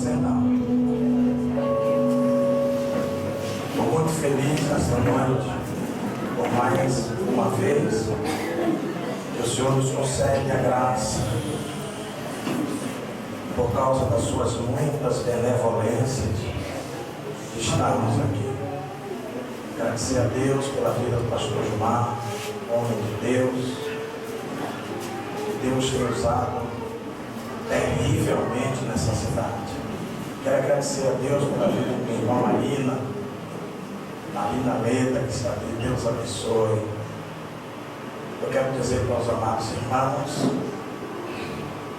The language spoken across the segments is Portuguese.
sentar. Estou muito feliz nesta noite, por mais uma vez, que o Senhor nos concede a graça, por causa das suas muitas benevolências, de estarmos aqui. Agradecer a Deus pela vida do pastor Gilmar, homem de Deus, que Deus tem usado terrivelmente nessa cidade. Quero agradecer a Deus pela vida do meu irmão Marina Leda, que está aqui. Deus abençoe. Eu quero dizer para os amados irmãos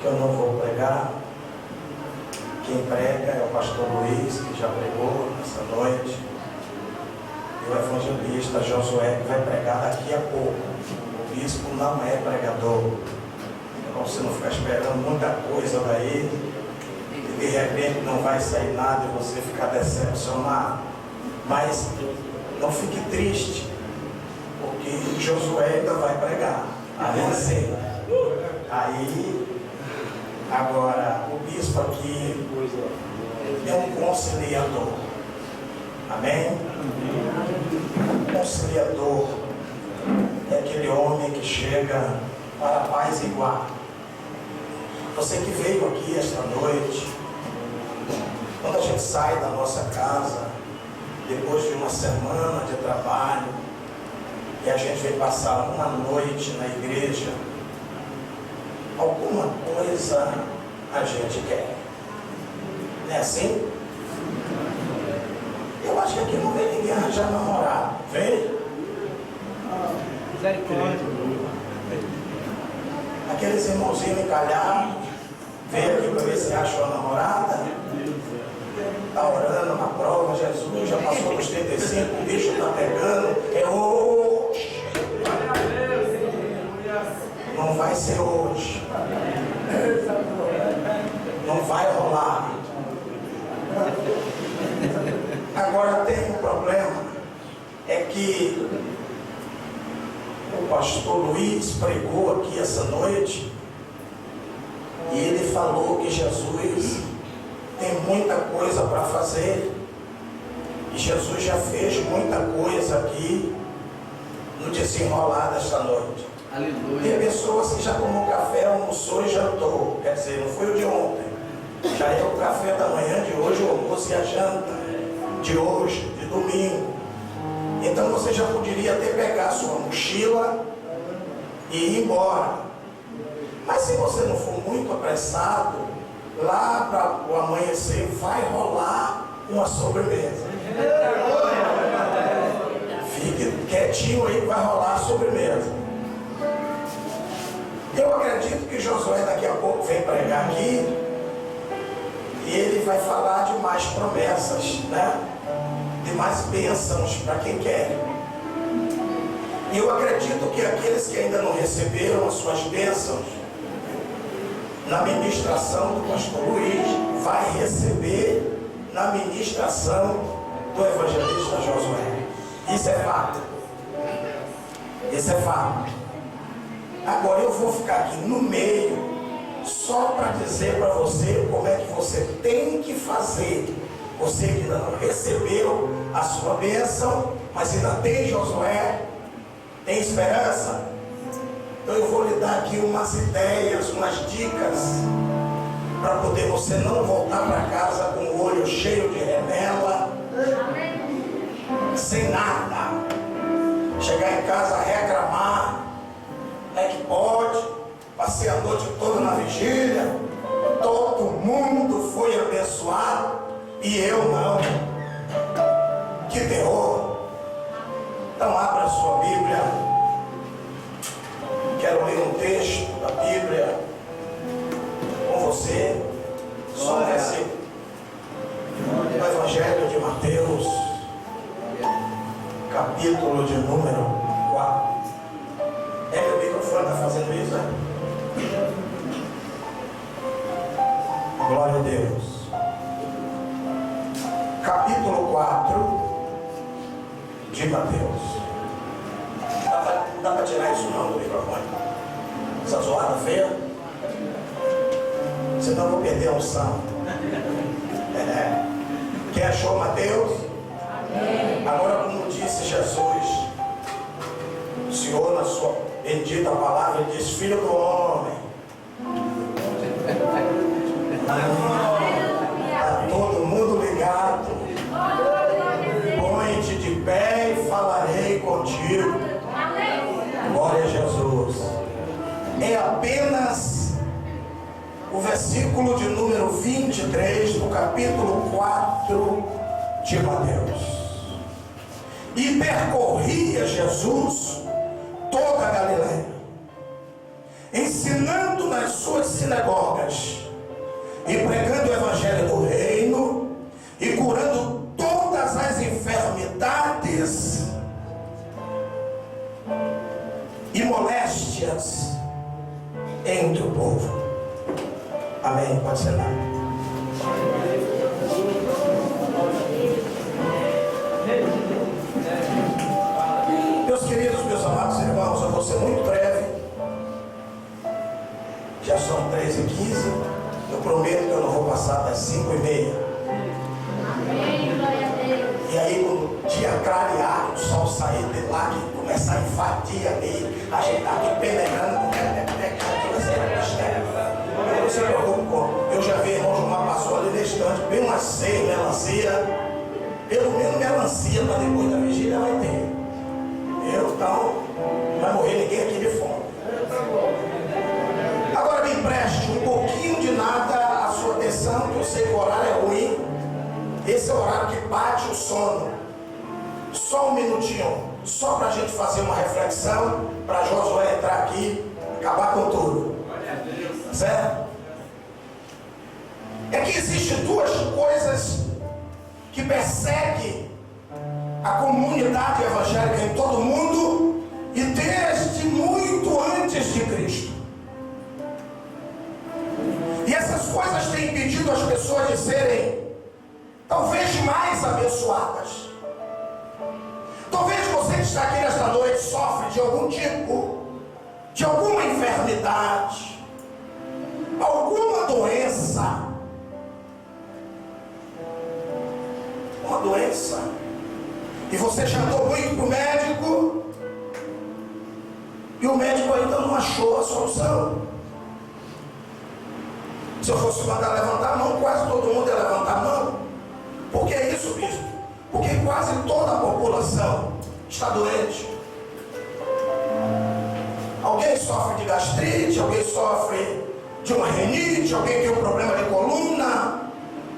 que eu não vou pregar. Quem prega é o pastor Luiz, que já pregou nessa noite, e o evangelista Josué, que vai pregar daqui a pouco. O bispo não é pregador. Então você não ficar esperando muita coisa daí, e de repente não vai sair nada e você ficar decepcionado. Mas não fique triste, porque Josué ainda vai pregar. Amém? Aí, agora, o bispo aqui é um conciliador. Amém? Conciliador é aquele homem que chega para a paz igual. Você que veio aqui esta noite, quando a gente sai da nossa casa, depois de uma semana de trabalho, e a gente vem passar uma noite na igreja, alguma coisa a gente quer. Não é assim? Eu acho que aqui não vem ninguém arranjar namorado. Vem? Aqueles irmãozinhos encalhados, vem aqui para ver se acha uma namorada. Está orando na prova, Jesus já passou dos 35, o bicho está pegando. É hoje. Não vai ser hoje. Não vai rolar. Agora tem um problema, é que o pastor Luiz pregou aqui essa noite e ele falou que Jesus tem muita coisa para fazer, e Jesus já fez muita coisa aqui no desenrolar desta noite. Aleluia. Tem pessoas que já tomou café, almoçou e jantou, quer dizer, não foi o de ontem, já é o café da manhã de hoje, o almoço e a janta de hoje, de domingo. Então você já poderia até pegar a sua mochila e ir embora. Mas se você não for muito apressado, lá para o amanhecer vai rolar uma sobremesa. Fique quietinho aí que vai rolar a sobremesa. Eu acredito que Josué daqui a pouco vem pregar aqui e ele vai falar de mais promessas, né? De mais bênçãos para quem quer. E eu acredito que aqueles que ainda não receberam as suas bênçãos, na ministração do pastor Luiz, vai receber na ministração do evangelista Josué. Isso é fato. Isso é fato. Agora eu vou ficar aqui no meio só para dizer para você como é que você tem que fazer. Você que ainda não recebeu a sua bênção, mas ainda tem Josué, tem esperança. Então eu vou lhe dar aqui umas ideias, umas dicas, para poder você não voltar para casa com o olho cheio de remela, sem nada. Chegar em casa a reclamar, é que pode, passei a noite toda na vigília, todo mundo foi abençoado e eu não. Que terror! Então abra a sua Bíblia. Quero ler um texto da Bíblia com você, só um versículo, do Evangelho de Mateus, capítulo de número 4. Meu microfone está fazendo isso, né? Glória a Deus. Capítulo 4 de Mateus. Não dá para tirar isso não do microfone. Essa zoada feia. Senão eu vou perder a unção. Quem achou, Mateus? Amém. Agora, como disse Jesus, o Senhor, na sua bendita palavra, diz: filho do homem. Está todo mundo ligado. Põe-te de pé e falarei contigo. Glória a Jesus. É apenas o versículo de número 23 do capítulo 4 de Mateus. E percorria Jesus toda a Galileia, ensinando nas suas sinagogas e pregando o evangelho do reino e curando todas as enfermidades e moléstias entre o povo. Amém. Pode sentar. Meus queridos, meus amados irmãos, eu vou ser muito breve. Já são 3h15. Eu prometo que eu não vou passar das 5h30. E aí, quando o dia clarear, o sol sair de lá, que começar a invadir ali, a gente está aqui peneirando, não se preocupe com. Eu já vi irmão Gilmar passou ali na estante, bem uma ceia, melancia. Pelo menos melancia para depois da vigília vai ter. Então, não vai morrer ninguém aqui de fome. Agora me empreste um pouquinho de nada a sua atenção, que eu sei que o horário é ruim. Esse é o horário que bate o sono. Só um minutinho, só para a gente fazer uma reflexão, para Josué entrar aqui e acabar com tudo. Certo? É que existem duas coisas que perseguem a comunidade evangélica em todo o mundo e desde muito antes de Cristo. E essas coisas têm impedido as pessoas de serem talvez mais abençoadas. Talvez você que está aqui nesta noite sofre de algum tipo, de alguma enfermidade, alguma doença. Uma doença. E você já andou muito para o médico e o médico ainda não achou a solução. Se eu fosse mandar levantar a mão, quase todo mundo ia levantar a mão. Por que isso, bispo? Porque quase toda a população está doente. Alguém sofre de gastrite, alguém sofre de uma renite, alguém tem um problema de coluna,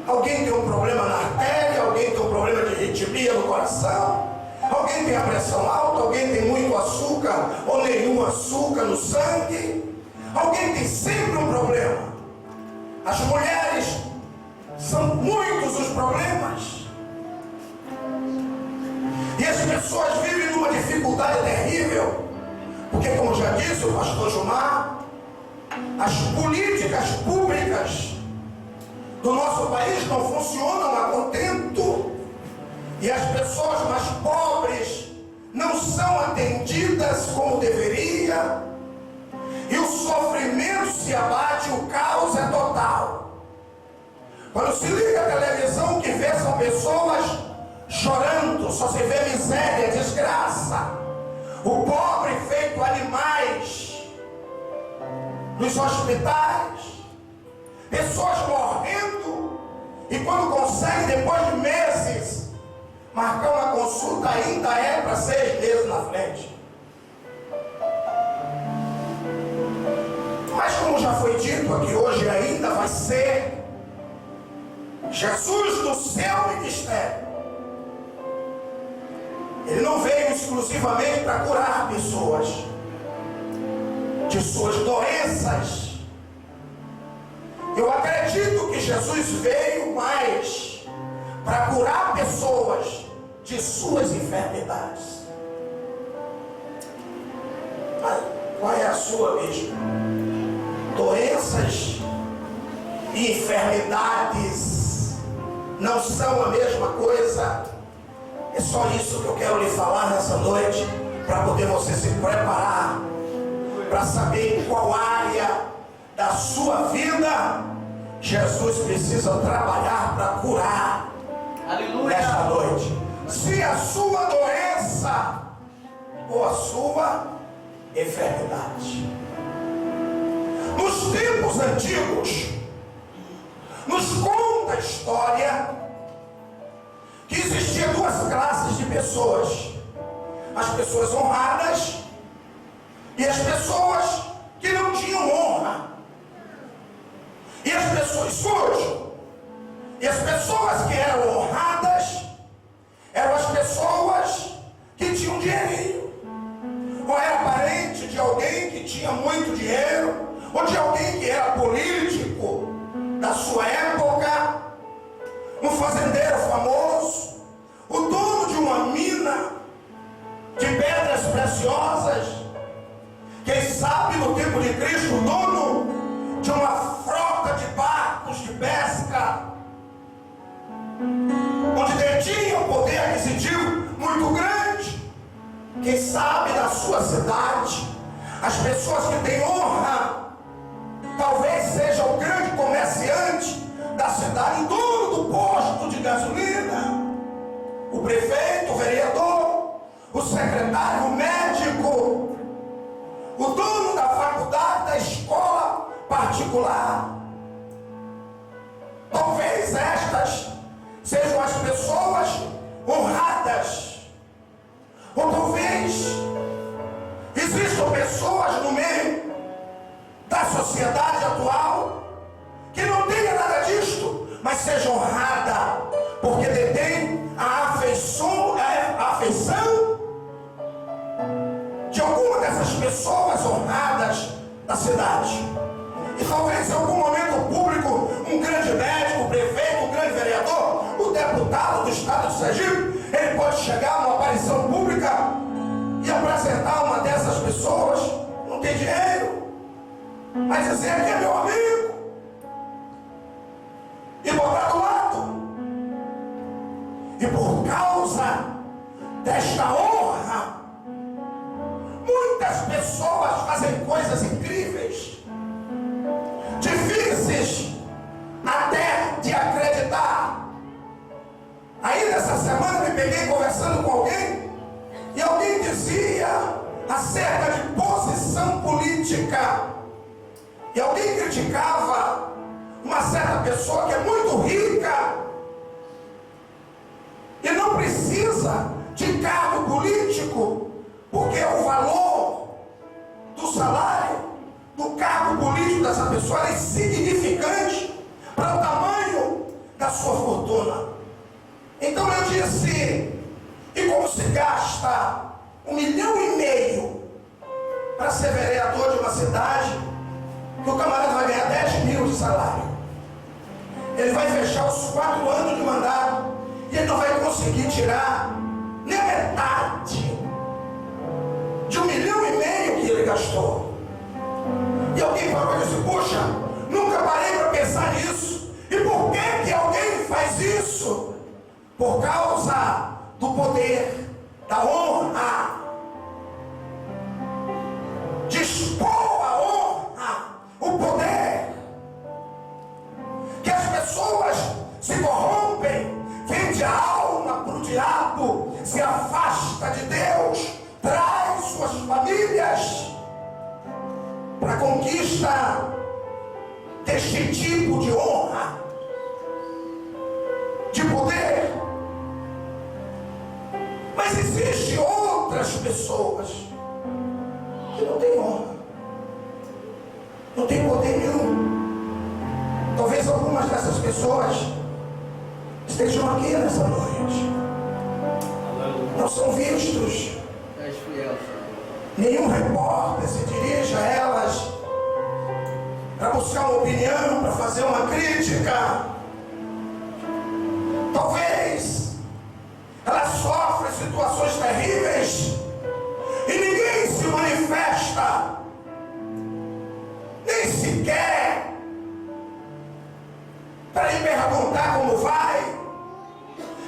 alguém tem um problema na artéria, alguém tem um problema de arritmia no coração, alguém tem a pressão alta, alguém tem muito açúcar ou nenhum açúcar no sangue, alguém tem sempre um problema. As mulheres são muitos os problemas. E as pessoas vivem numa dificuldade terrível, porque, como já disse o pastor Gilmar, as políticas públicas do nosso país não funcionam a contento, e as pessoas mais pobres não são atendidas como deveria, e o sofrimento se abate, o caos é total. Quando se liga a televisão, o que vê são pessoas chorando, só se vê miséria, desgraça, o pobre feito animais nos hospitais, pessoas morrendo, e quando consegue, depois de meses, marcar uma consulta, ainda é para 6 meses na frente. Mas como já foi dito aqui hoje, ainda vai ser Jesus no seu ministério. Ele não veio exclusivamente para curar pessoas de suas doenças. Eu acredito que Jesus veio mais para curar pessoas de suas enfermidades. Mas qual é a sua mesmo? Doenças e enfermidades não são a mesma coisa. É só isso que eu quero lhe falar nessa noite, para poder você se preparar, para saber em qual área da sua vida Jesus precisa trabalhar para curar. Aleluia. Nesta noite. Se a sua doença ou a sua enfermidade. Nos tempos antigos, nos conta a história que existiam duas classes de pessoas: as pessoas honradas e as pessoas que não tinham honra. E as pessoas sujas. E as pessoas que eram honradas eram as pessoas que tinham dinheirinho, ou era parente de alguém que tinha muito dinheiro, ou de alguém que era político da sua época, um fazendeiro famoso, o dono de uma mina de pedras preciosas, quem sabe no tempo de Cristo, o dono de uma frota de barcos de pesca, onde detinha um poder aquisitivo muito grande. Quem sabe da sua cidade, as pessoas que têm honra, talvez seja o grande comerciante da cidade, o dono do posto de gasolina, o prefeito, o vereador, o secretário, o médico, o dono da faculdade, da escola particular. Talvez estas sejam as pessoas honradas. Ou talvez existam pessoas no meio da sociedade atual que não tenha nada disto, mas seja honrada, porque detém a afeição de alguma dessas pessoas honradas da cidade. E talvez em algum momento público, um grande médico, um prefeito, um grande vereador, o deputado do estado de Sergipe, ele pode chegar numa aparição pública e apresentar uma dessas pessoas, não tem dinheiro, mas dizer que é meu amigo, e botar do lado. E por causa desta honra, muitas pessoas fazem coisas incríveis, difíceis até de acreditar. Aí nessa semana me peguei conversando com alguém, e alguém dizia acerca de posição política, e alguém criticava uma certa pessoa que é muito rica e não precisa de cargo político, porque o valor do salário do cargo político dessa pessoa é insignificante para o tamanho da sua fortuna. Então eu disse: e como se gasta 1,5 milhão para ser vereador de uma cidade, que o camarada vai ganhar 10 mil de salário? Ele vai fechar os 4 anos de mandato e ele não vai conseguir tirar nem a metade de 1,5 milhão que ele gastou. E alguém falou e disse: puxa, nunca parei para pensar nisso. E por que alguém faz isso? Por causa do poder, da honra. Dispor a honra, o poder. Que as pessoas se corrompem, vende a alma para o diabo, se afasta de Deus, traz suas famílias para a conquista deste tipo de honra, de poder. Mas existem outras pessoas que não têm honra, não têm poder nenhum. Talvez algumas dessas pessoas estejam aqui nessa noite, não são vistos. Nenhum repórter se dirige a elas para buscar uma opinião, para fazer uma crítica. Talvez elas sofrem situações terríveis e ninguém se manifesta, nem sequer para lhe perguntar como vai.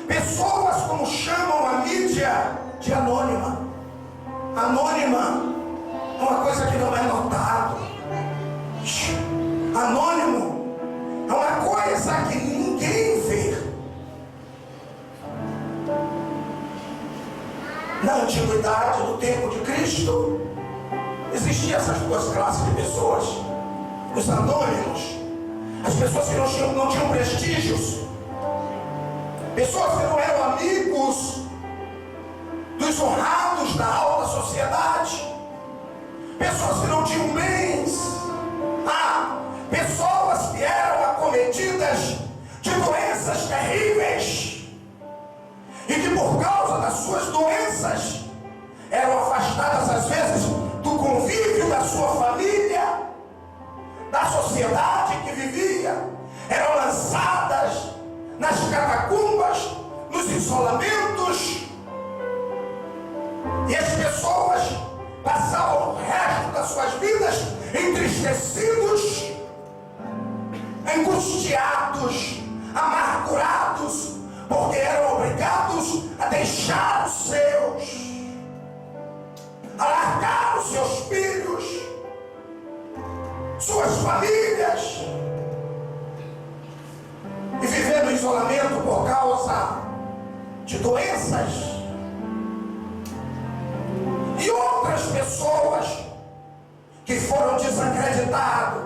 Pessoas como chamam a mídia de anônima. Anônima é uma coisa que não é notado. Anônimo é uma coisa que ninguém vê. antiguidade, no tempo de Cristo, existiam essas duas classes de pessoas: os anônimos, as pessoas que não tinham prestígios, pessoas que não eram amigos dos honrados da alta sociedade, pessoas que não tinham bens, pessoas que eram acometidas de doenças terríveis e que por causa das suas doenças eram afastadas às vezes do convívio da sua família, da sociedade que vivia, eram lançadas nas catacumbas, nos isolamentos, e as pessoas passavam o resto das suas vidas entristecidos, angustiados, amargurados, porque eram obrigados a deixar os seus, a largar os seus filhos, suas famílias, e viver no isolamento por causa de doenças. E outras pessoas que foram desacreditadas,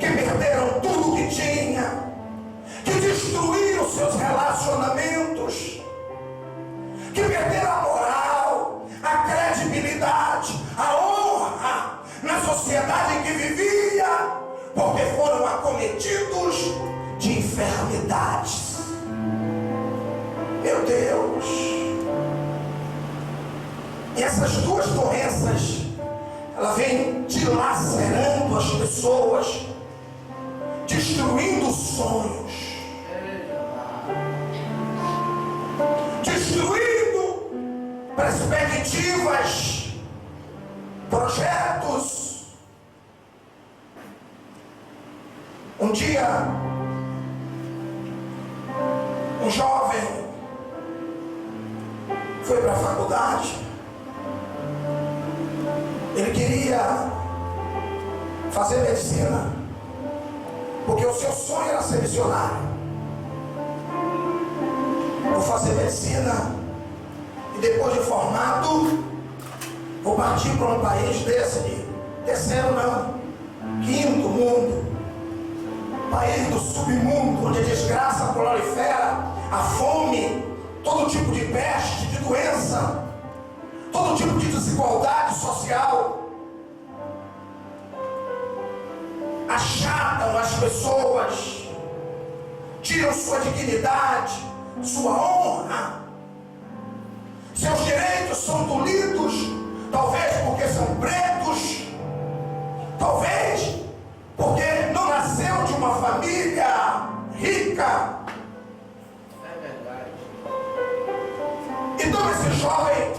que perderam tudo que tinha, que destruíram seus relacionamentos, que perderam a moral, a credibilidade, a honra na sociedade em que vivia, porque foram acometidos de enfermidades. Meu Deus! E essas duas doenças, ela vem dilacerando as pessoas, destruindo sonhos, destruindo perspectivas, projetos. Um dia, um jovem foi para a faculdade. Ele queria fazer medicina, porque o seu sonho era ser missionário. Vou fazer medicina e depois de formado vou partir para um país desse de terceiro não, quinto mundo, país do submundo, onde a desgraça prolifera, a fome, todo tipo de peste, de doença, todo tipo de desigualdade social, achatam as pessoas, tiram sua dignidade, sua honra, seus direitos são tolhidos, talvez porque são pretos, talvez porque não nasceu de uma família rica. É verdade. Então esse jovem,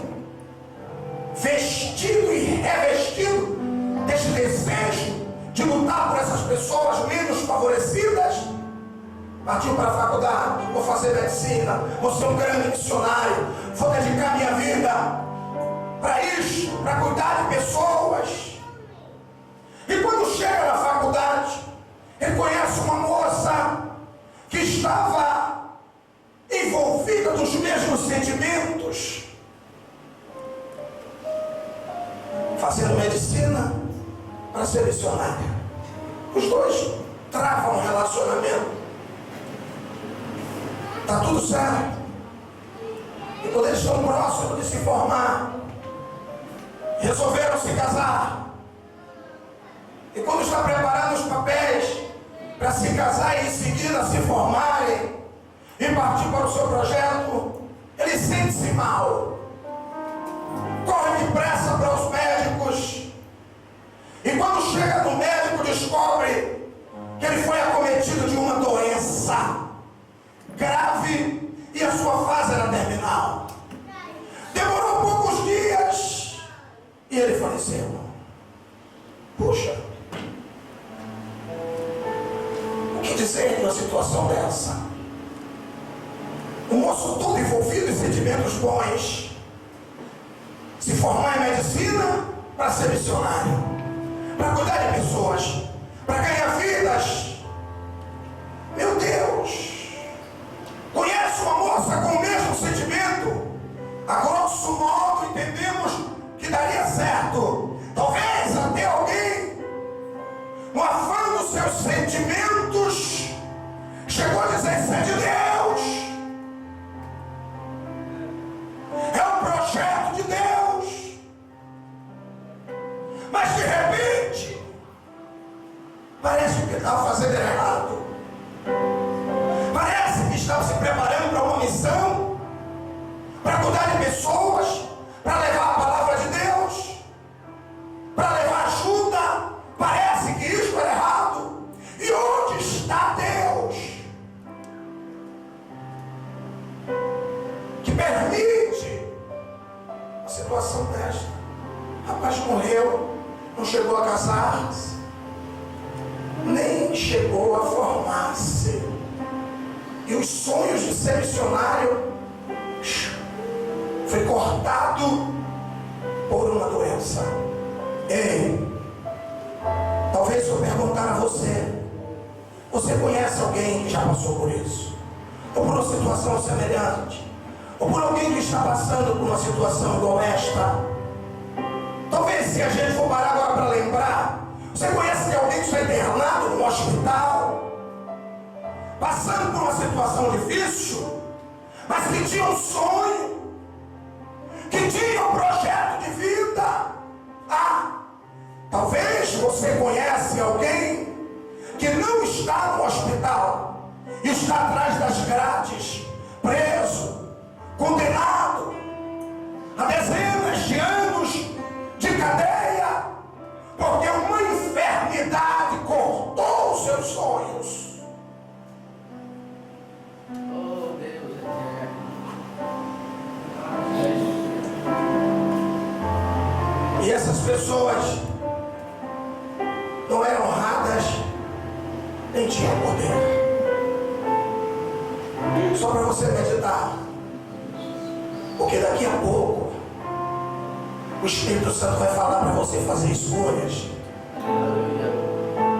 vestido e revestido desse desejo de lutar por essas pessoas menos favorecidas, partiu para a faculdade. Vou fazer medicina, vou ser um grande missionário, vou dedicar minha vida para isso, para cuidar de pessoas. E quando chega na faculdade, ele conhece uma moça que estava envolvida nos mesmos sentimentos, fazendo medicina para ser missionária. Os dois travam um relacionamento, está tudo certo. E quando eles estão próximos de se formar, resolveram se casar. E quando está preparando os papéis para se casar e em seguida se formarem e partir para o seu projeto, ele sente-se mal, corre depressa para os médicos, e quando chega no médico descobre que ele foi acometido de uma doença grave e a sua fase era terminal. Demorou poucos dias e ele faleceu. Puxa, o que dizer de uma situação dessa? Um moço todo envolvido em sentimentos bons, se formar em medicina para ser missionário, para cuidar de pessoas, para ganhar vidas. Meu Deus! Conhece uma moça com o mesmo sentimento, a grosso modo, entendeu? sentimentos, chegou a dizer: isso é de Deus, é um projeto de Deus. Mas de repente parece que estava fazendo errado, parece que estava se preparando para uma missão, para cuidar de pessoas, para levar a palavra de Deus, para levar ajuda. Parece que isso era errado. E onde está Deus que permite uma situação desta? Rapaz morreu, não chegou a casar-se, nem chegou a formar-se, e os sonhos de ser missionário foi cortado por uma doença. Ei, talvez eu perguntar a você: você conhece alguém que já passou por isso? Ou por uma situação semelhante? Ou por alguém que está passando por uma situação igual esta? Talvez, se a gente for parar agora para lembrar, você conhece de alguém que está internado no hospital, passando por uma situação difícil, mas que tinha um sonho, que tinha um projeto de vida? Talvez você conhece alguém que não está no hospital, está atrás das grades, preso, condenado a dezenas de anos de cadeia, porque uma enfermidade cortou os seus sonhos. Oh, Deus eterno. E essas pessoas não eram honradas, nem tinham poder. Só para você meditar, porque daqui a pouco o Espírito Santo vai falar para você fazer escolhas.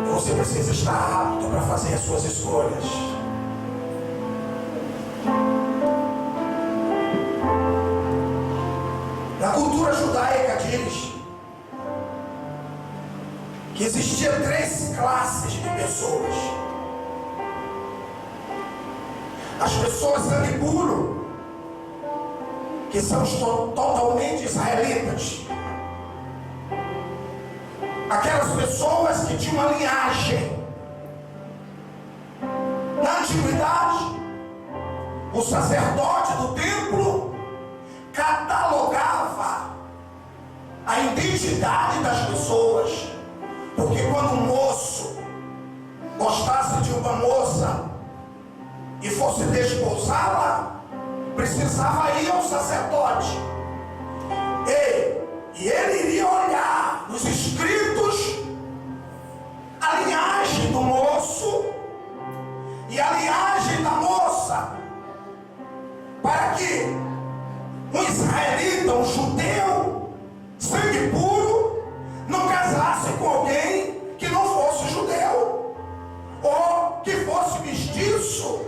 E você precisa estar apto para fazer as suas escolhas. Na cultura judaica diz que existiam 3 classes de pessoas: as pessoas sangue puro, que são totalmente israelitas, aquelas pessoas que tinham uma linhagem. Na antiguidade, o sacerdote do templo catalogava a identidade das pessoas, porque quando um moço gostasse de uma moça e fosse desposá-la, precisava ir ao sacerdote, e ele iria olhar nos escritos a linhagem do moço e a linhagem da moça, para que um israelita, um judeu, sangue puro, não casasse com alguém que não fosse judeu, ou que fosse mestiço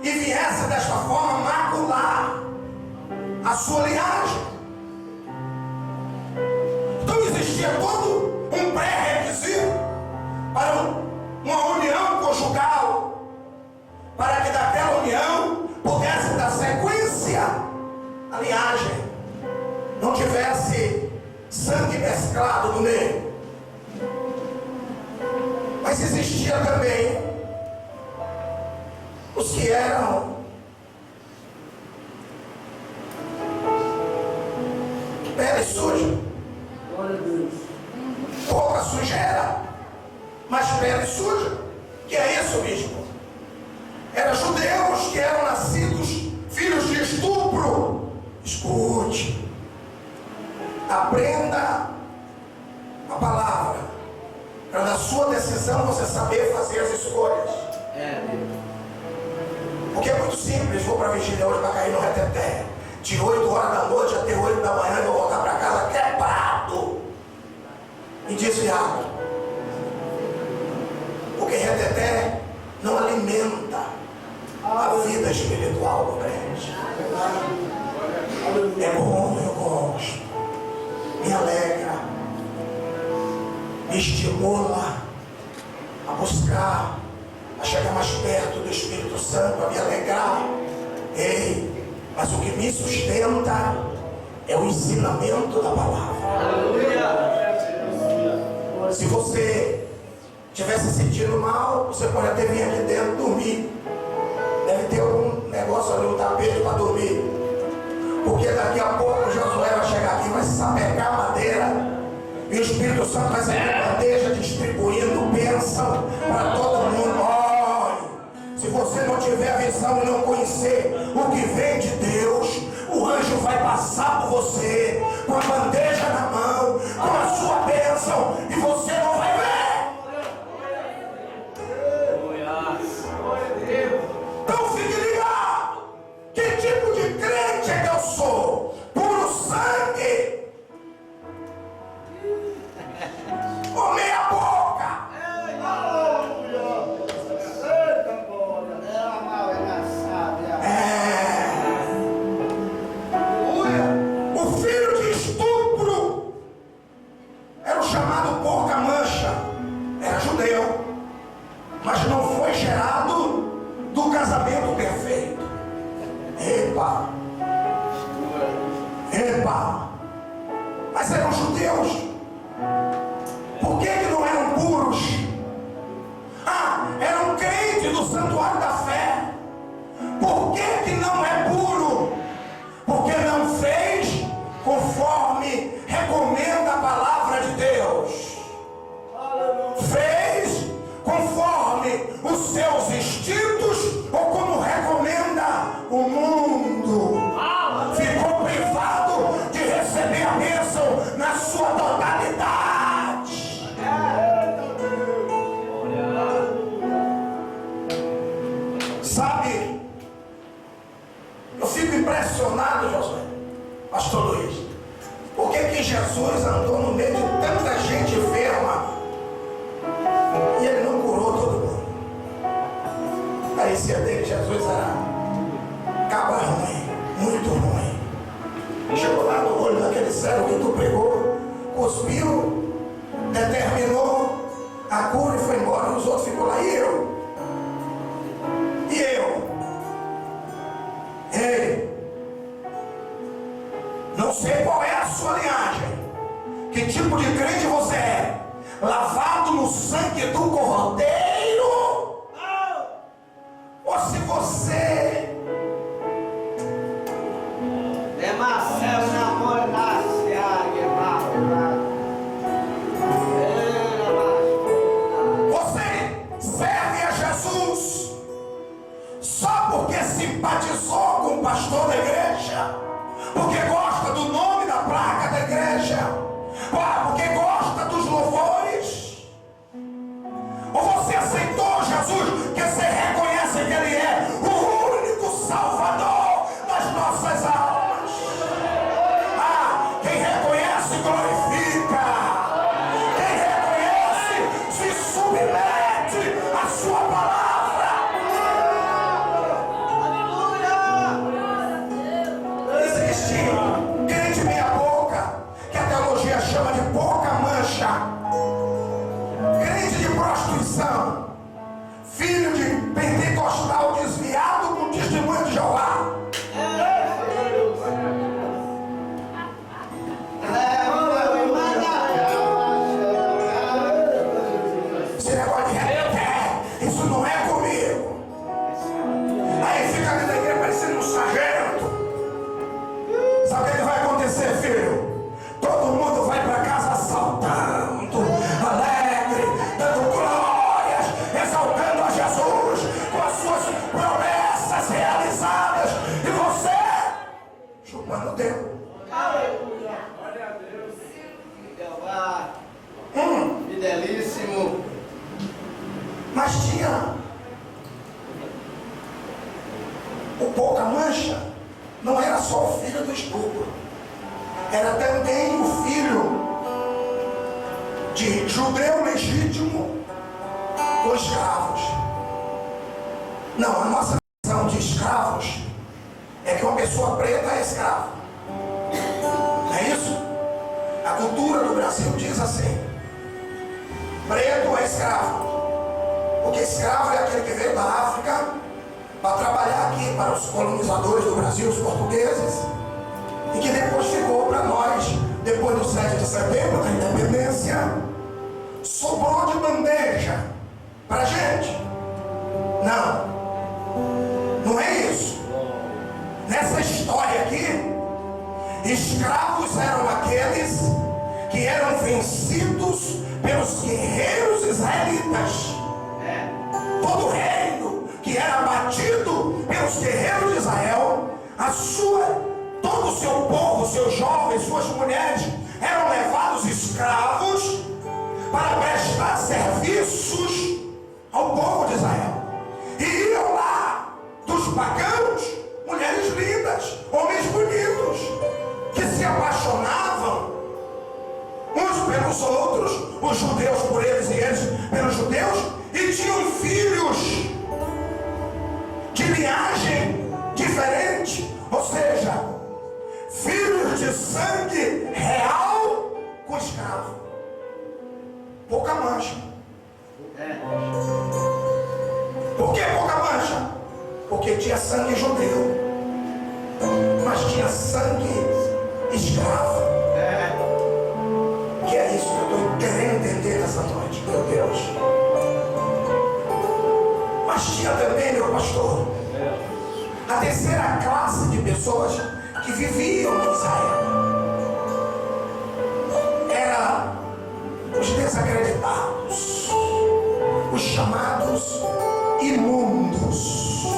e viesse desta forma macular a sua linhagem. Então existia todo um pré-requisito para uma união conjugal, para que daquela união pudesse dar sequência à linhagem, não tivesse sangue mesclado no meio. Mas existia também os que eram pele suja, pouca sujeira, mas pele suja. Que é isso, bispo? Eram judeus que eram nascidos filhos de estupro. Escute, aprenda a palavra, para na sua decisão você saber fazer as escolhas. Porque é muito simples: vou para a vigília hoje para cair no reteté, de 8 horas da noite até 8 da manhã, eu vou voltar para casa quebrado e desviado. Porque reteté não alimenta a vida espiritual do crente. É bom, eu gosto, me alegra, me estimula a buscar, a chegar mais perto do Espírito Santo, a me alegrar. Ei, mas o que me sustenta é o ensinamento da palavra. Se você estiver se sentindo mal, você pode até vir aqui dentro dormir. Deve ter algum negócio ali no tapete para dormir. Porque daqui a pouco Josué vai chegar aqui, vai sapecar a madeira. E o Espírito Santo vai sair de bandeja distribuindo bênção para todo mundo. Olhe, se você não tiver a visão e não conhecer o que vem de Deus, o anjo vai passar por você com a bandeja na mão, com a sua bênção, e você não vai ver. Então fique ligado. Que tipo de crente é que eu sou? Puro sangue ou meia boca? O filho de estupro era o chamado porca mancha. Era judeu, mas não foi gerado do casamento perfeito. Epa! Mas eram judeus. Por que não eram puros? Eram crentes do santuário da fé. Por que não é puro? Porque não fez conforme recomenda a palavra de Deus. Fez conforme os seus instintos ou como recomenda o mundo. Ficou privado de receber a bênção na sua totalidade. Sabe, eu fico impressionado, Josué, pastor Luiz, por que Jesus andou no meio de tanta gente enferma e ele não curou todo mundo? Parecia dele que Jesus era cabra ruim, muito ruim. Chegou lá no olho daquele cego que tu pregou, cuspiu, determinou a cura e foi embora. Os outros ficou lá. E eu? Ei, não sei qual é a sua linhagem, que tipo de crente você é, lavado no sangue do Cordeiro, ou se você serve a Jesus só porque simpatizou com o pastor da igreja, porque gosta do nome da placa da igreja, porque gosta dos louvores, ou você aceitou Jesus porque você reconhece que Ele é o único Salvador das nossas almas? Quem reconhece glorifica, quem reconhece se submete à sua palavra. Existe crente meia boca, que a teologia chama de porca mancha, crente de prostituição, filho de pentecostal desviado com testemunho de Jeová. Esse negócio de rebequé, isso não é comigo. Aí fica dentro da igreja parecendo um sargento. Sabe o que vai acontecer, filho? Todo mundo vai para casa saltando, alegre, dando glórias, exaltando a Jesus com as suas promessas realizadas, e você chupando o dedo. Glória a Deus. Fidelíssimo. Mas tinha o pouca mancha, não era só o filho do estupro, era também o filho de judeu legítimo com escravos. Não, a nossa visão de escravos é que uma pessoa preta é escravo. Não é isso? A cultura do Brasil diz assim: preto é escravo, Porque escravo é aquele que veio da África para trabalhar aqui para os colonizadores do Brasil, os portugueses, e que depois ficou para nós, depois do 7 de setembro, da independência, sobrou de bandeja para a gente. Não é isso. Nessa história aqui, escravos eram aqueles que eram vencidos pelos guerreiros israelitas. Todo reino que era batido pelos guerreiros de Israel, todo o seu povo, seus jovens, suas mulheres, eram levados escravos para prestar serviços ao povo de Israel. E iam lá dos pagãos, mulheres lindas, homens bonitos, que se apaixonavam uns pelos outros, os judeus por eles e eles pelos judeus, e tinham filhos de linhagem diferente, ou seja, filhos de sangue real com escravo. Pouca mancha. Por que pouca mancha? Porque tinha sangue judeu, mas tinha sangue escravo. Que é isso que eu estou querendo entender nessa noite, meu Deus. Mas tinha também, meu pastor, a terceira classe de pessoas que viviam em Israel. Era os desacreditados, os chamados imundos.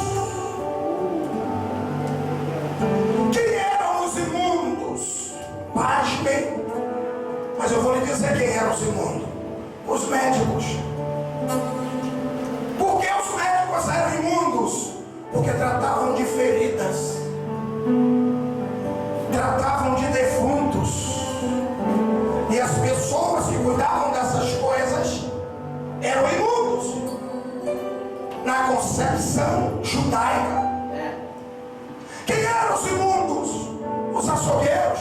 Quem eram os imundos? Pasmem, mas eu vou lhe dizer quem eram os imundos. Os médicos. Por que os médicos eram imundos? Porque tratavam de feridas, tratavam de defuntos, e as pessoas que cuidavam dessas coisas eram imundos na concepção judaica. Quem eram os imundos? Os açougueiros.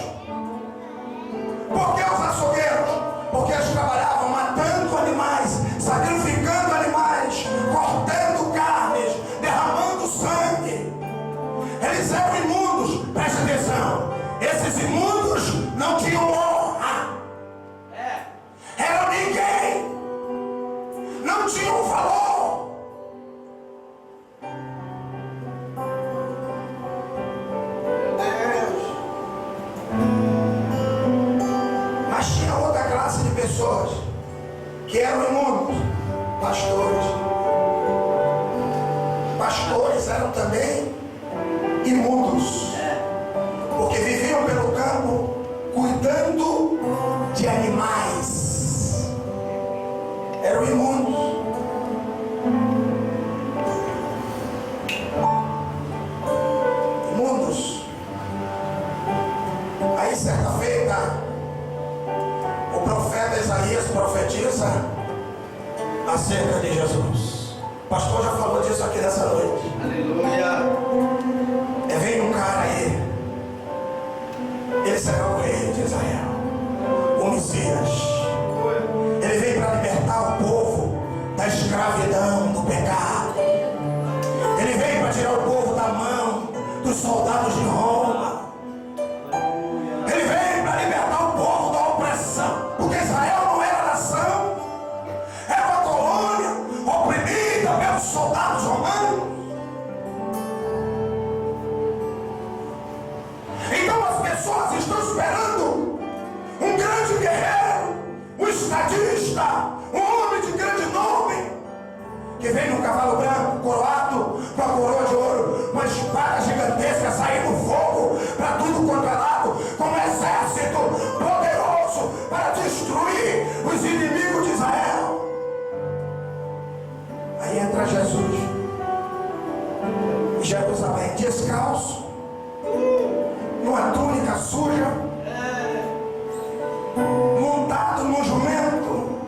Por que os açougueiros? Porque eles trabalhavam matando animais, sacrificando animais, cortando carnes, derramando sangue. Eles eram imundos. Presta atenção, esses imundos não tinham honra, eram ninguém, não tinham valor. Mas tinha outra classe de pessoas que eram imundos. Pastores. Pastores eram também imundos, porque viviam pelo campo cuidando de animais. Eram imundos. Imundos. Aí certa feita, o profeta Isaías profetiza acerca de Jesus. O pastor já falou disso aqui nessa noite. Aleluia. Vem um cara aí, ele será o rei de Israel, o Messias. Ele veio para libertar o povo da escravidão, do pecado. Ele veio para tirar o povo da mão dos soldados de Roma. Ele veio para libertar o povo da opressão, porque Israel não era nação, era uma colônia oprimida pelos soldados romanos. Então as pessoas estão esperando um grande guerreiro, um estadista, um homem de grande nome, que vem num cavalo branco, coroado com a coroa de ouro, uma espada gigantesca saindo fogo para tudo quanto é lado, com um exército poderoso para destruir os inimigos de Israel. Aí entra Jesus em Jerusalém, descalço, numa túnica suja, montado num jumento.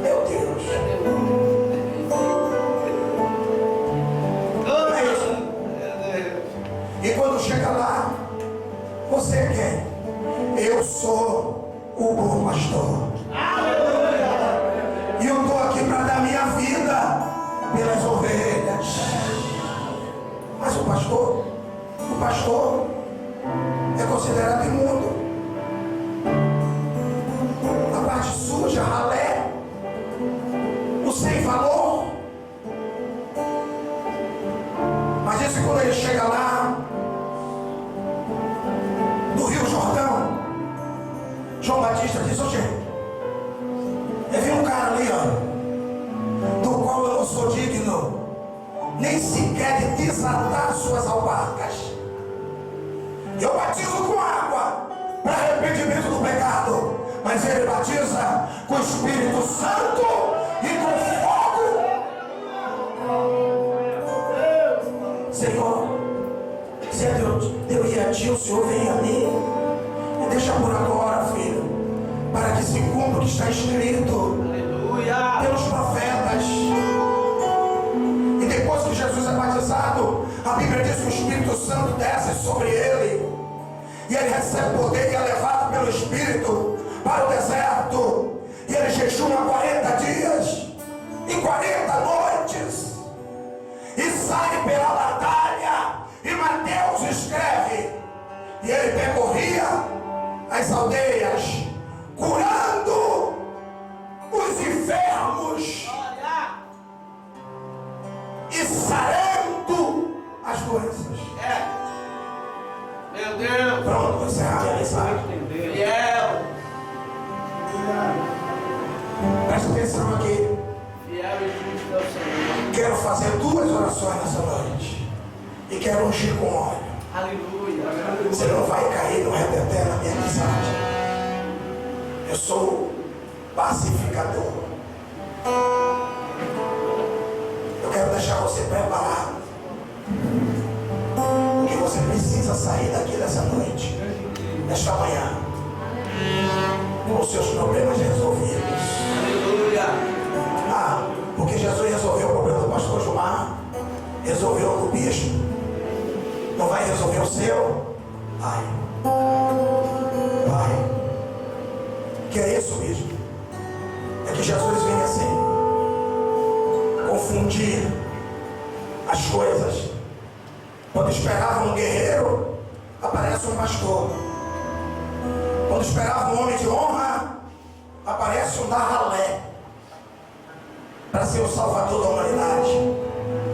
Meu Deus. Não é isso? E quando chega lá, você é quem? Eu sou o bom pastor. E eu estou aqui para a minha vida pelas ovelhas. Mas o pastor é considerado imundo. A parte suja, ralé, o sem valor. Mas isso quando ele chega lá no Rio Jordão, João Batista diz: ô gente, eu vi um cara ali, ó, do qual eu não sou digno nem sequer de desatar suas alparcas. Eu batizo com água para arrependimento do pecado, mas ele batiza com o Espírito Santo e com fogo. Senhor, se é Deus ir a ti, o Senhor vem a mim. E deixa por agora, filho, para que se cumpra o que está escrito pelos profetas. E depois que Jesus é batizado, a Bíblia diz que o Espírito Santo desce sobre ele, e ele recebe poder e é levado pelo Espírito para o deserto, e ele jejuma 40 dias e 40 noites, e sai pela batalha. E Mateus escreve, e ele percorria as aldeias, curando os enfermos e sarando as doenças. Meu Deus. Pronto, vou encerrar a mensagem. Fiel. Presta atenção aqui. Fiel e justo é o Senhor. Quero fazer 2 orações nessa noite. E quero ungir com óleo. Aleluia. Você não vai cair no reteté na minha mensagem. Eu sou pacificador. Eu quero deixar você preparado. Porque você precisa sair daqui dessa noite, nesta manhã, com os seus problemas resolvidos. Aleluia. Porque Jesus resolveu o problema do pastor Gilmar, resolveu o do bispo. Não vai resolver o seu? Vai. Que é isso, bispo? É que Jesus vem assim, confundir as coisas. Quando esperava um guerreiro, aparece um pastor. Quando esperava um homem de honra, aparece um da-ralé, para ser o salvador da humanidade.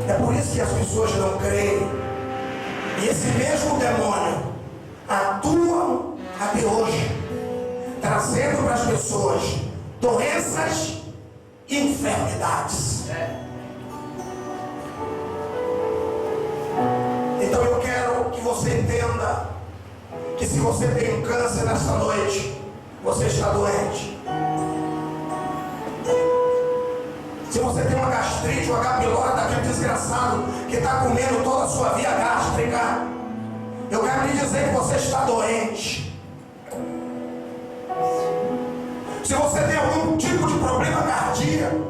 É por isso que as pessoas não creem. E esse mesmo demônio atua até hoje, trazendo para as pessoas doenças e enfermidades. Então eu quero que você entenda que se você tem um câncer nesta noite, você está doente. Se você tem uma gastrite, uma H. pylori daquele desgraçado que está comendo toda a sua via gástrica, eu quero lhe dizer que você está doente. Se você tem algum tipo de problema cardíaco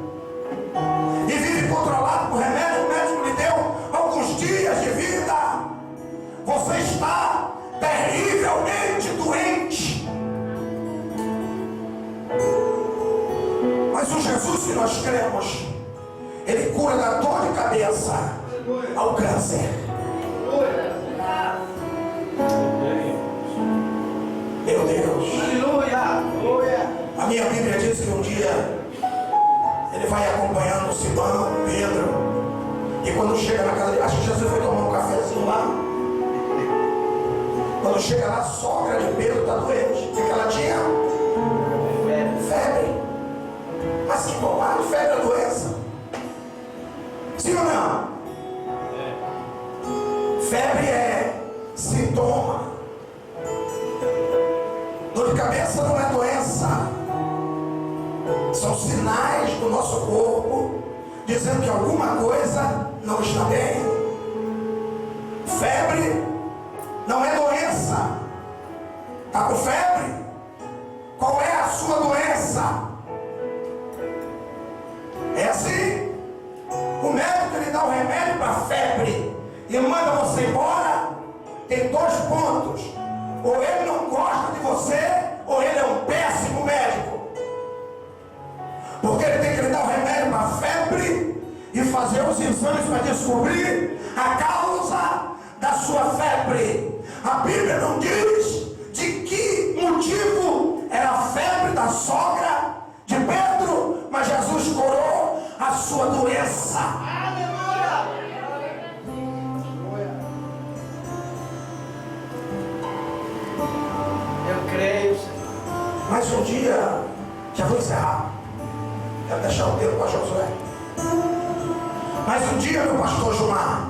e vive controlado por remédio, o médico lhe deu alguns dias de vida, você está terrivelmente doente. Mas o Jesus que nós cremos, ele cura da dor de cabeça ao câncer. Meu Deus. Aleluia. A minha Bíblia diz que um dia ele vai acompanhando Simão, Pedro, e quando chega na casa dele, acho que Jesus foi tomar um cafezinho lá. Quando chega lá, a sogra de Pedro está doente. O que ela tinha? Febre. Mas que bobagem, febre é doença. Sim ou não? Febre é sintoma. Dor de cabeça não é doença. São sinais do nosso corpo dizendo que alguma coisa não está bem. Febre não é doença. Está com febre? Qual é a sua doença? É assim. O médico lhe dá o remédio para febre e manda você embora. Tem 2 pontos: ou ele não gosta de você, ou ele é um péssimo médico. Porque ele tem que lhe dar o remédio para a febre e fazer os exames para descobrir a causa da sua febre. A Bíblia não diz de que motivo era a febre da sogra de Pedro, mas Jesus curou a sua doença. Eu creio, Senhor. Mas um dia, já vou encerrar, quero deixar o tempo para Josué. Mas um dia, meu pastor Gilmar,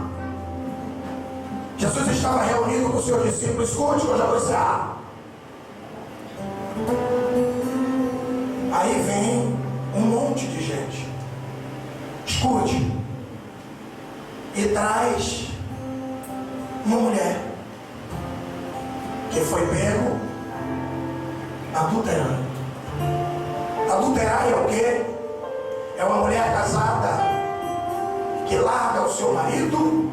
Jesus estava reunido com os seus discípulos. Escute que eu já vou encerrar. Aí vem um monte de gente, escute, e traz uma mulher que foi pego adulterando. Adulterar é o quê? É uma mulher casada que larga o seu marido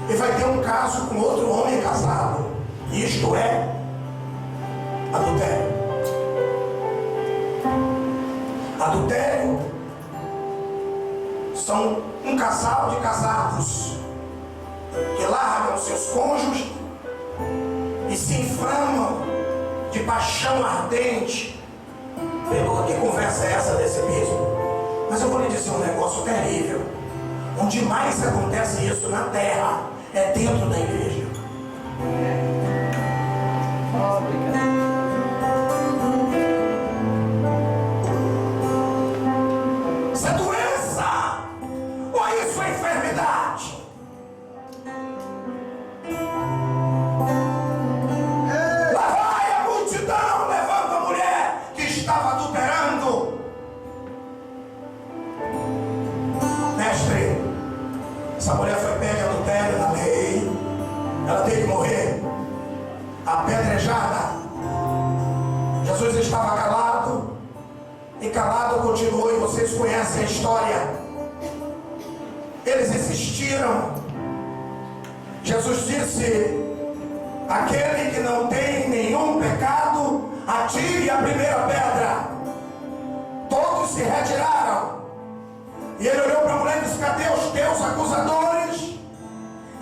e vai ter um caso com outro homem casado. Isto é adultério. Adultério são um casal de casados que largam seus cônjuges e se inflamam de paixão ardente. Que conversa é essa desse mesmo? Mas eu vou lhe dizer um negócio terrível. Onde mais acontece isso na terra é dentro da igreja. Obrigado. Isso é doença ou isso é enfermidade? Lá vai a multidão levando a mulher que estava adulterando. Mestre, essa mulher foi pega em adultério na lei, ela tem que morrer apedrejada. Jesus estava calado, e calado continuou, e vocês conhecem a história. Eles insistiram. Jesus disse: aquele que não tem nenhum pecado, atire a primeira pedra. Todos se retiraram. E ele olhou para a mulher e disse: cadê os teus acusadores?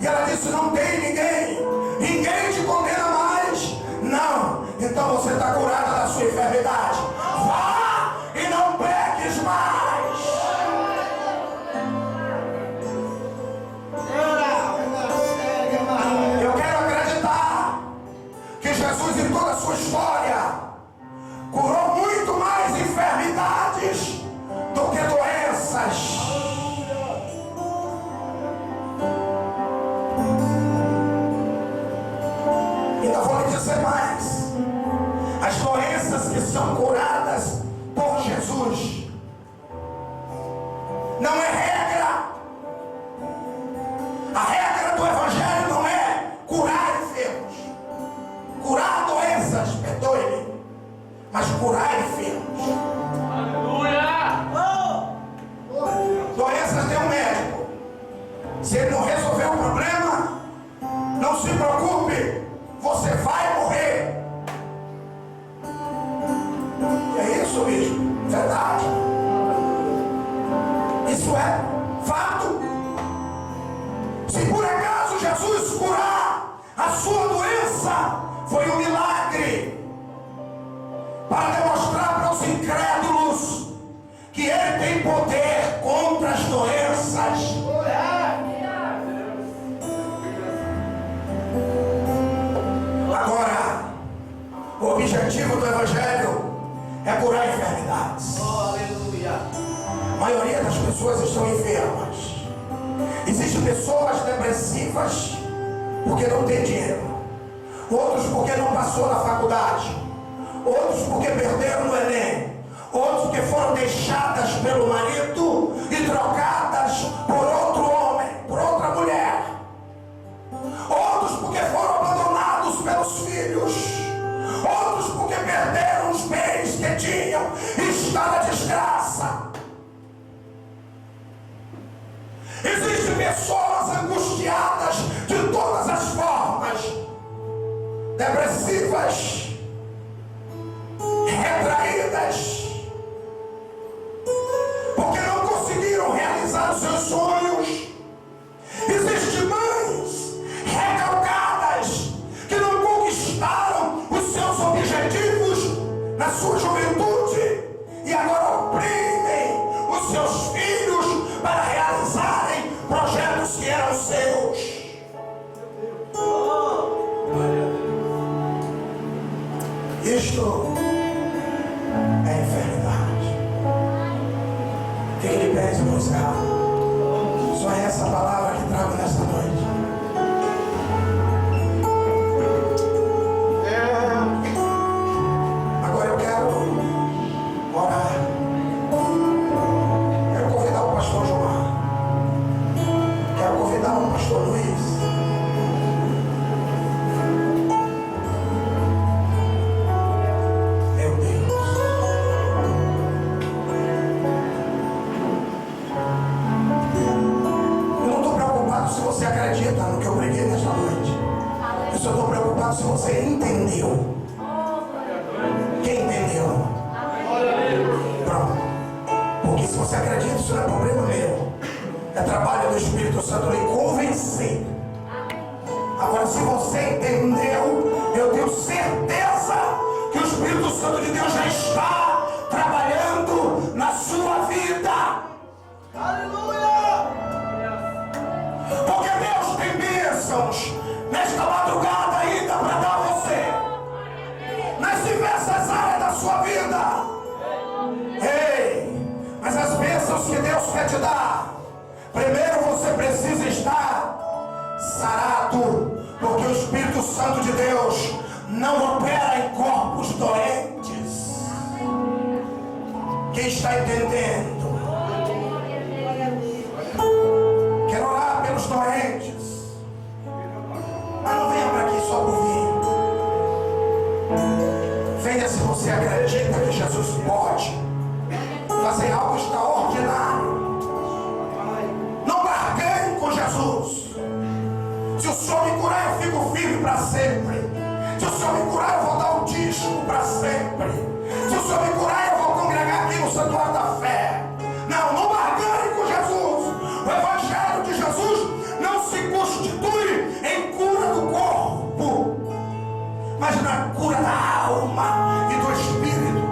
E ela disse: não tem ninguém. Ninguém te condena mais? Não. Então você está curada da sua enfermidade. Vá e não peques mais. Eu quero acreditar que Jesus, em toda a sua história, curou muito mais enfermidades do que doenças. Ainda vou lhe dizer mais. As doenças que são curadas por Jesus não é regra. A regra do Evangelho não é curar enfermos, curar doenças, perdoe-me, mas curar enfermos. Aleluia! Doenças tem um médico. Se ele não resolver o problema, não se preocupe, você vai morrer. É isso mesmo, verdade. Isso é fato. Se por acaso Jesus curar a sua doença, foi um milagre para demonstrar para os incrédulos que ele tem poder contra as doenças. Agora, o objetivo do Evangelho é curar enfermidades. Aleluia! A maioria das pessoas estão enfermas. Existem pessoas depressivas porque não tem dinheiro, outros porque não passou na faculdade, outros porque perderam no Enem, outros porque foram deixadas pelo marido e trocadas por outro homem, por outra mulher, outros porque foram abandonados pelos filhos, outros porque perderam os bens que tinham e está na desgraça. Existem pessoas angustiadas de todas as formas, depressivas, retraídas, porque não conseguiram buscar. Só é essa palavra que trago nesta noite. Agora eu quero orar. Quero convidar o pastor João. Quero convidar o pastor Luiz. Meu Deus. Eu não estou preocupado se você acredita no que eu preguei nesta noite. Eu só estou preocupado se você entendeu. Quem entendeu? Pronto. Porque se você acredita, isso não é problema meu. É trabalho do Espírito Santo lhe convencer. Agora, se você entendeu, eu tenho certeza que o Espírito Santo de Deus já está trabalhando na sua vida. Aleluia! Porque Deus tem bênçãos nesta madrugada ainda para dar a você, nas diversas áreas da sua vida. Ei, mas as bênçãos que Deus quer te dar, primeiro você precisa estar sarado, porque o Espírito Santo de Deus não opera em corpos doentes. Quem está entendendo? Quero orar pelos doentes, mas não venha para aqui só por vir. Venha se você acredita que Jesus pode fazer algo extraordinário. Não barganhe com Jesus. Se o Senhor me curar, eu fico firme para sempre. Se o Senhor me curar, eu vou dar um dízimo para sempre. Se o Senhor me curar, eu vou congregar aqui no Santuário da Fé. Não barganhe com Jesus. O Evangelho de Jesus não se constitui em cura do corpo, mas na cura da alma e do espírito.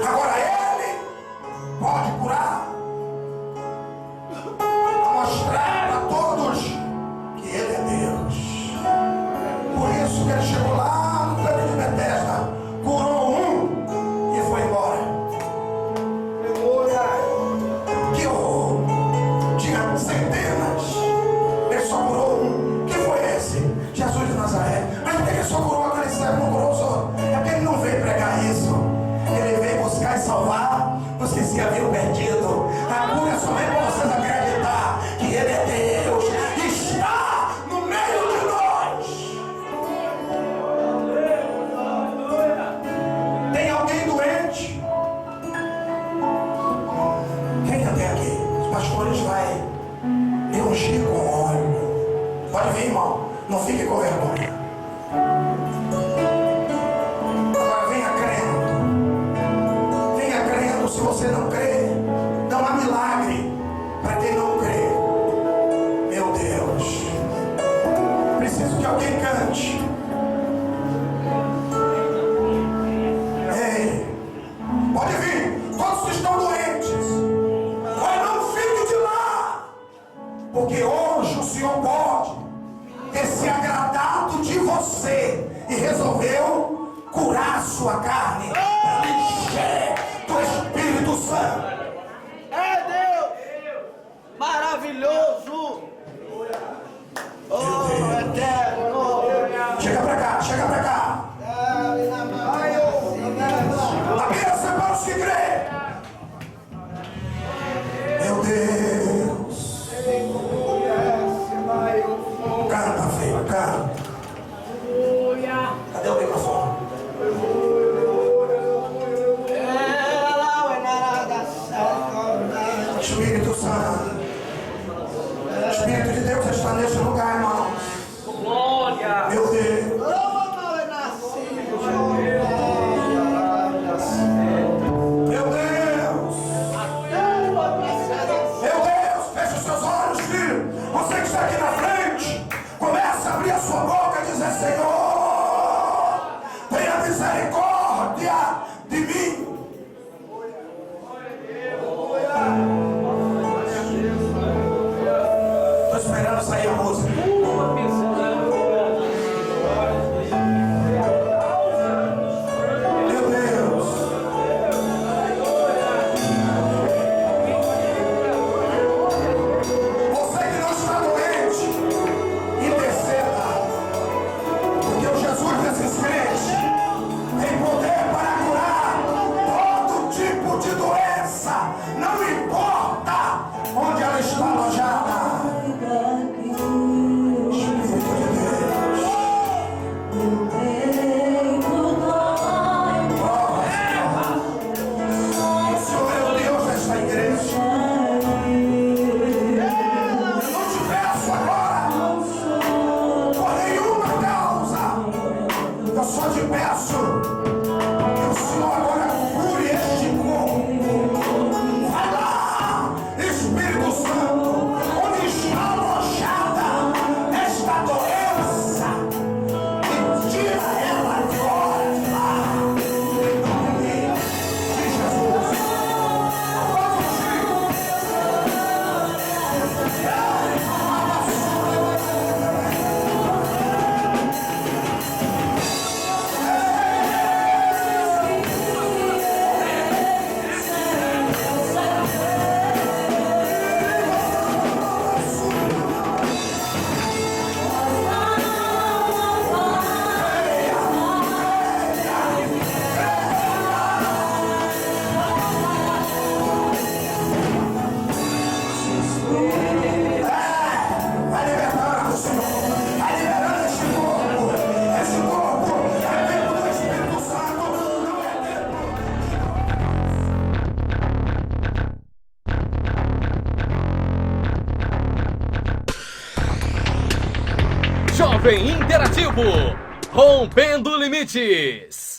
Agora Ele pode curar, mostrar a todos que Ele é Deus. Por isso que Ele chegou lá no tanque de Betesda, curou um e foi embora. Que horror! Tinha centenas, Ele só curou um. Que foi esse? Jesus de Nazaré. Mas por que Ele só curou aquele cego, não curou os outros? É porque Ele não veio pregar isso. Ele veio buscar e salvar os que se haviam perdido. A cura é somente para vocês acreditar que Ele é Deus e está no meio de nós. Tem alguém doente? Quem até aqui? Os pastores vão me ungir com óleo. Pode vir, irmão. Não fique com vergonha. Agora venha crendo. Venha crendo. Se você não crê, não há milagre para quem não crê. Meu Deus. Preciso que alguém cante. Ei, pode vir. Todos que estão doentes, mas não fique de lá, porque hoje o Senhor pode ter se agradado de você e resolveu curar a sua carne para lhe encher do Espírito Santo. É Deus! Maravilhoso! Oh, eterno! Chega pra cá, chega pra cá. A bênção para os que creem. Meu Deus. Canta, filho, canta. Cadê o microfone? Espírito Santo. O Espírito de Deus está neste lugar, irmãos. Glória! Meu Deus. Meu Deus. Meu Deus, feche os seus olhos, filho. Você que está aqui na frente, começa a abrir a sua boca e dizer: Senhor, tenha misericórdia de mim. Jovem Interativo, rompendo limites.